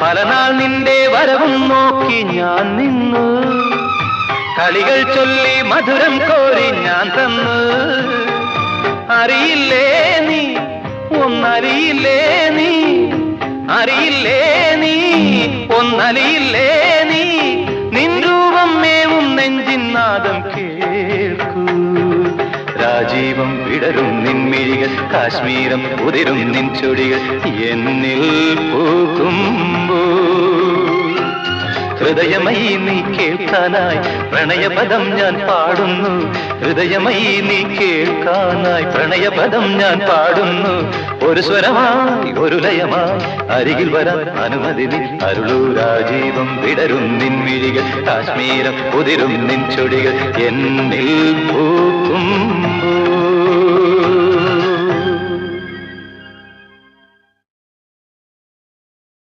പല നാൾ നിന്റെ വരവും നോക്കി ഞാൻ നിന്നു കളികൾ ചൊല്ലി മധുരം കോരി ഞാൻ തന്നു അറിയില്ലേ നീ ഒന്നറിയില്ലേ നീ അറിയില്ലേ നീ ഒന്നറിയില്ലേ നീ നിൻ രൂപം മേവും നെഞ്ചിൻ നാദം കേൾക്കൂ രാജീവം വിടരും നിൻമിഴികൾ കാശ്മീരം ഉതിരും നിൻ ചൊടികൾ എന്നിൽ പൂക്കുമ്പോ ഹൃദയമയി നീ കേൾക്കാനായി പ്രണയപദം ഞാൻ പാടുന്നു ഹൃദയമയി നീ കേൾക്കാനായി പ്രണയപദം ഞാൻ പാടുന്നു ഒരു സ്വരമായി ഒരു ലയമായി അരികിൽ വരാൻ അനുമതി നീ അരുളൂ രാജീവം വിടരും നിൻമിഴികൾ കാശ്മീരം ഉതിരും നിൻ ചൊടികൾ എന്നിൽ പൂക്കുമ്പോ